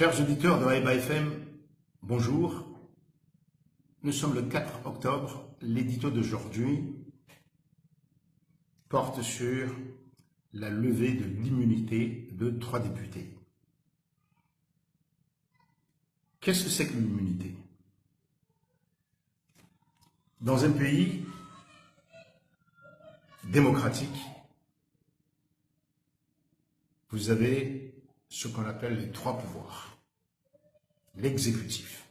Chers auditeurs de Haïba FM, bonjour. Nous sommes le 4 octobre. L'édito d'aujourd'hui porte sur la levée de l'immunité de 3 députés. Qu'est-ce que c'est que l'immunité? Dans un pays démocratique, vous avez ce qu'on appelle les 3 pouvoirs. L'exécutif,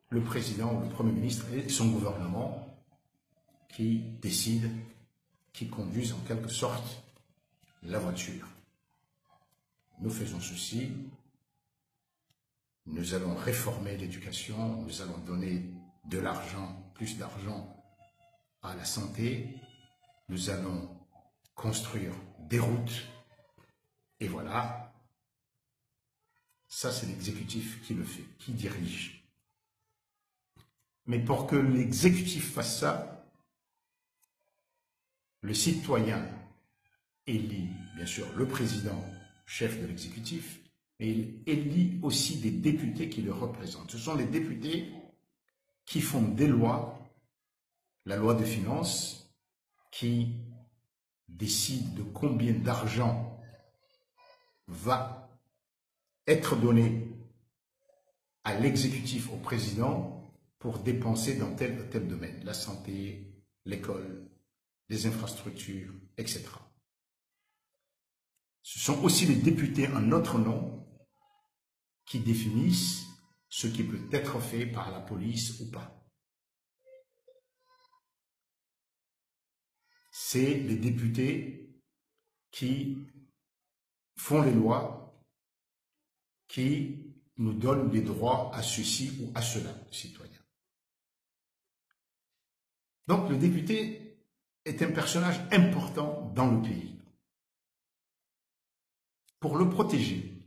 le président ou le Premier ministre et son gouvernement qui décident, qui conduisent en quelque sorte la voiture. Nous faisons ceci, nous allons réformer l'éducation, nous allons donner de l'argent, plus d'argent à la santé, nous allons construire des routes, et voilà, ça c'est l'exécutif qui le fait, qui dirige. Mais pour que l'exécutif fasse ça, le citoyen élit bien sûr le président, chef de l'exécutif, mais il élit aussi des députés qui le représentent. Ce sont les députés qui font des lois, la loi de finances, qui décide de combien d'argent va être donné à l'exécutif, au président, pour dépenser dans tel ou tel domaine, la santé, l'école, les infrastructures, etc. Ce sont aussi les députés en notre nom qui définissent ce qui peut être fait par la police ou pas. C'est les députés qui font les lois, qui nous donnent des droits à ceci ou à cela, citoyens. Donc le député est un personnage important dans le pays. Pour le protéger,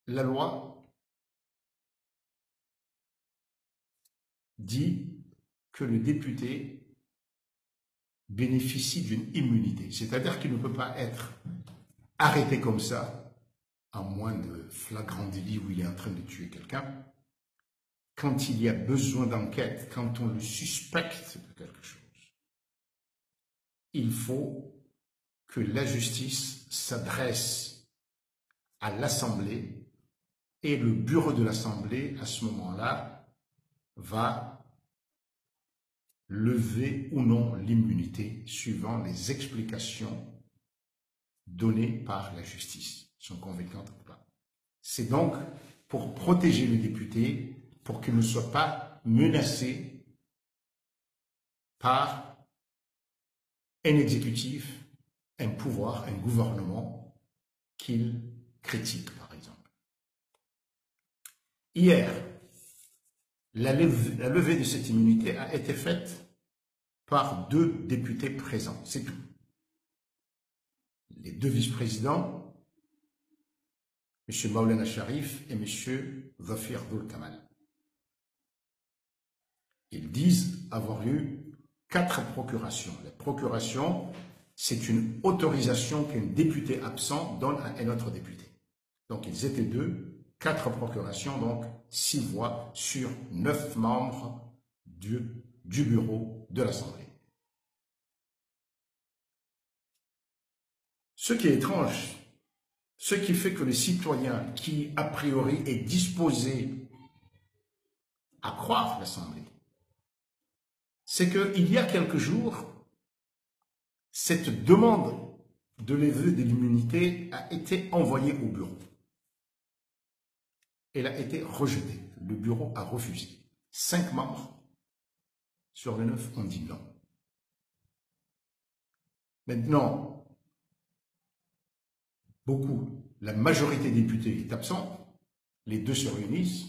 la loi dit que le député bénéficie d'une immunité, c'est-à-dire qu'il ne peut pas être arrêté comme ça, à moins de flagrant délit où il est en train de tuer quelqu'un, quand il y a besoin d'enquête, quand on le suspecte de quelque chose. Il faut que la justice s'adresse à l'Assemblée et le bureau de l'Assemblée, à ce moment-là, va lever ou non l'immunité suivant les explications données par la justice, sont convaincantes ou pas. C'est donc pour protéger les députés, pour qu'ils ne soient pas menacés par un exécutif, un pouvoir, un gouvernement qu'ils critiquent, par exemple. Hier, la levée de cette immunité a été faite par 2 députés présents, c'est tout. Les 2 vice-présidents, M. Maulana Sharif et M. Zafir Abdul-Kamal. Ils disent avoir eu 4 procurations. La procuration, c'est une autorisation qu'un député absent donne à un autre député. Donc ils étaient 2, 4 procurations, donc 6 voix sur 9 membres du bureau de l'Assemblée. Ce qui est étrange, ce qui fait que le citoyen qui, a priori, est disposé à croire l'Assemblée, c'est qu'il y a quelques jours, cette demande de levée de l'immunité a été envoyée au bureau. Elle a été rejetée. Le bureau a refusé. 5 membres sur les 9 ont dit non. Maintenant, la majorité des députés est absente, les 2 se réunissent.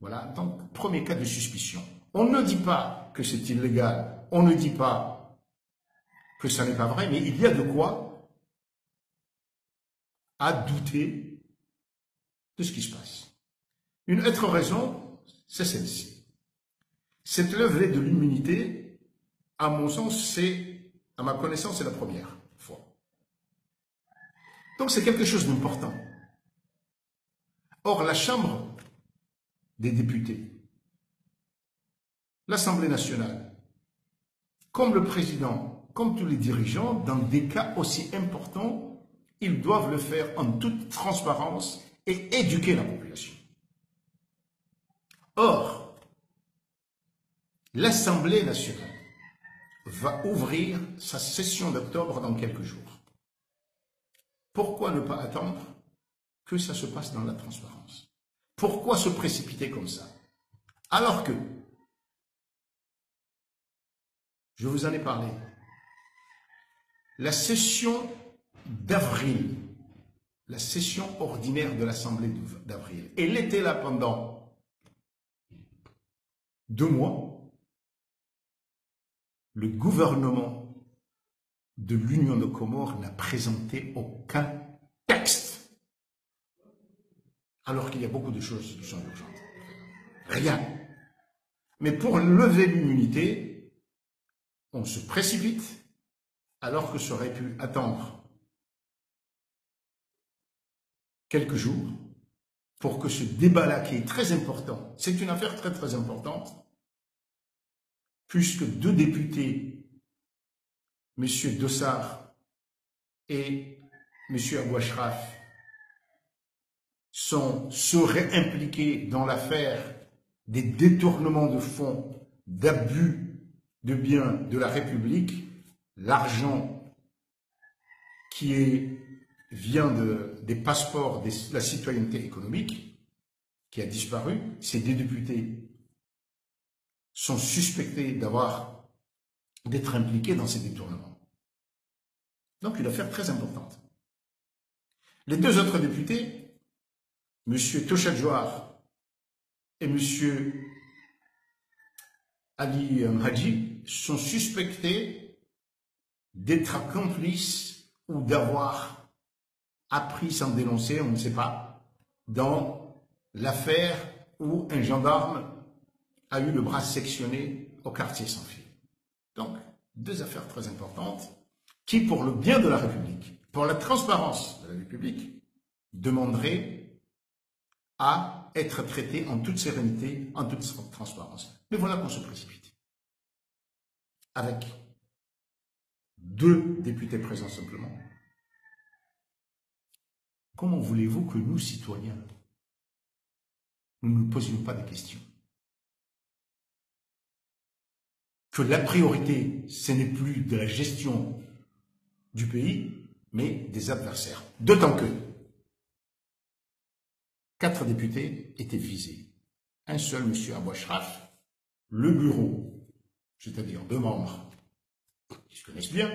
Voilà, donc premier cas de suspicion. On ne dit pas que c'est illégal, on ne dit pas que ça n'est pas vrai, mais il y a de quoi à douter de ce qui se passe. Une autre raison, c'est celle-ci. Cette levée de l'immunité, à mon sens, à ma connaissance, c'est la première fois. Donc c'est quelque chose d'important. Or, la Chambre des députés, l'Assemblée nationale, comme le président, comme tous les dirigeants, dans des cas aussi importants, ils doivent le faire en toute transparence et éduquer la population. Or, l'Assemblée nationale va ouvrir sa session d'octobre dans quelques jours. Pourquoi ne pas attendre que ça se passe dans la transparence? Pourquoi se précipiter comme ça? Alors que, je vous en ai parlé, la session d'avril, la session ordinaire de l'Assemblée d'avril, elle était là pendant 2 mois. Le gouvernement de l'Union de Comores n'a présenté aucun texte, alors qu'il y a beaucoup de choses qui sont urgentes. Rien. Mais pour lever l'immunité, on se précipite, alors que ça aurait pu attendre quelques jours pour que ce débat-là, qui est très important, c'est une affaire très très importante, puisque 2 députés, M. Dossard et M. Abouachraf, seraient impliqués dans l'affaire des détournements de fonds, d'abus de biens de la République, l'argent qui vient des passeports de la citoyenneté économique, qui a disparu. Ces 2 députés sont suspectés d'être impliqués dans ces détournements. Donc une affaire très importante. Les 2 autres députés, M. Tochadjouar et M. Ali Mhadji, sont suspectés d'être complices ou d'avoir appris sans dénoncer, on ne sait pas, dans l'affaire où un gendarme a eu le bras sectionné au quartier sans fil. Donc, 2 affaires très importantes qui, pour le bien de la République, pour la transparence de la République, demanderaient à être traitées en toute sérénité, en toute transparence. Mais voilà qu'on se précipite. Avec 2 députés présents simplement. Comment voulez-vous que nous, citoyens, nous ne posions pas de questions? Que la priorité, ce n'est plus de la gestion du pays, mais des adversaires. D'autant que 4 députés étaient visés. Un seul, M. Abouachraf, le bureau, c'est-à-dire 2 membres qui se connaissent bien,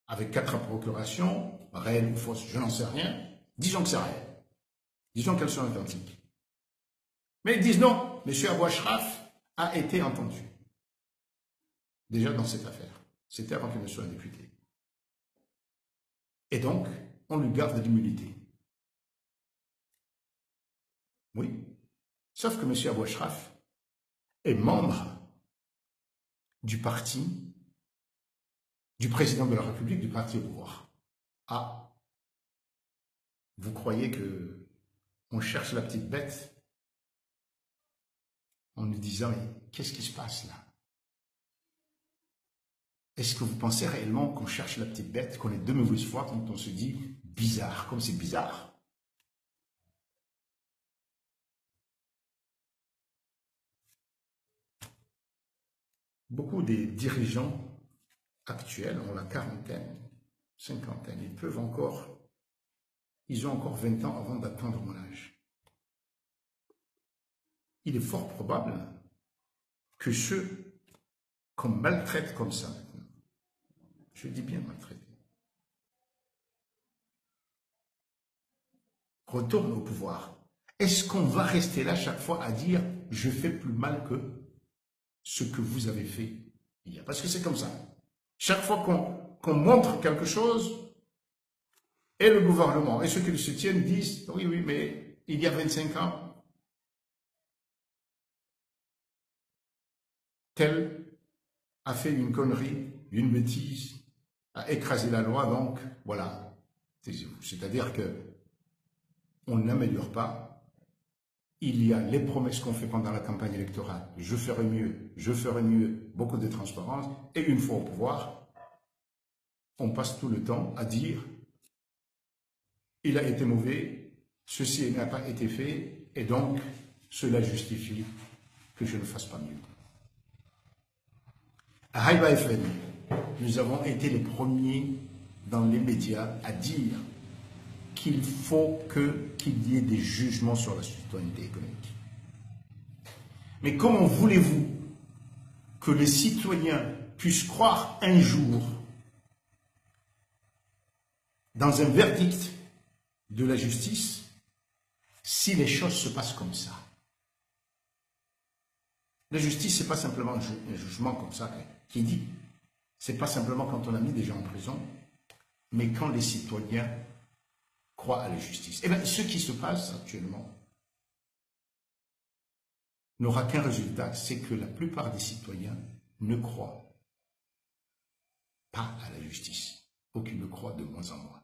avec 4 procurations, réelles ou fausses, je n'en sais rien. Disons que c'est réel. Disons qu'elles sont authentiques. Mais ils disent non, M. Abouachraf a été entendu. Déjà dans cette affaire. C'était avant qu'il ne soit député. Et donc, on lui garde l'immunité. Oui. Sauf que M. Abouachraf est membre du parti, du président de la République, du parti au pouvoir. Ah, vous croyez que on cherche la petite bête en nous disant qu'est-ce qui se passe là? Est-ce que vous pensez réellement qu'on cherche la petite bête, qu'on est de mauvaise foi quand on se dit bizarre, comme c'est bizarre? Beaucoup des dirigeants actuels ont la quarantaine, cinquantaine, ils ont encore 20 ans avant d'atteindre mon âge. Il est fort probable que ceux qu'on maltraite comme ça maintenant, je dis bien maltraiter, retournent au pouvoir. Est-ce qu'on va rester là chaque fois à dire « je fais plus mal que ce que vous avez fait » parce que c'est comme ça. Chaque fois qu'on montre quelque chose, et le gouvernement et ceux qui le soutiennent disent « oui, oui, mais il y a 25 ans, tel a fait une connerie, une bêtise, a écrasé la loi, donc voilà, taisez-vous. C'est-à-dire que on n'améliore pas. Il y a les promesses qu'on fait pendant la campagne électorale. Je ferai mieux, beaucoup de transparence. Et une fois au pouvoir, on passe tout le temps à dire il a été mauvais, ceci n'a pas été fait, et donc cela justifie que je ne fasse pas mieux. À Haïba FM, nous avons été les premiers dans les médias à dire qu'il faut qu'il y ait des jugements sur la citoyenneté économique. Mais comment voulez-vous que les citoyens puissent croire un jour dans un verdict de la justice si les choses se passent comme ça? La justice, ce n'est pas simplement un jugement comme ça qui est dit. Ce n'est pas simplement quand on a mis des gens en prison, mais quand les citoyens croient à la justice. Eh bien, ce qui se passe actuellement n'aura qu'un résultat, c'est que la plupart des citoyens ne croient pas à la justice, ou qu'ils le croient de moins en moins.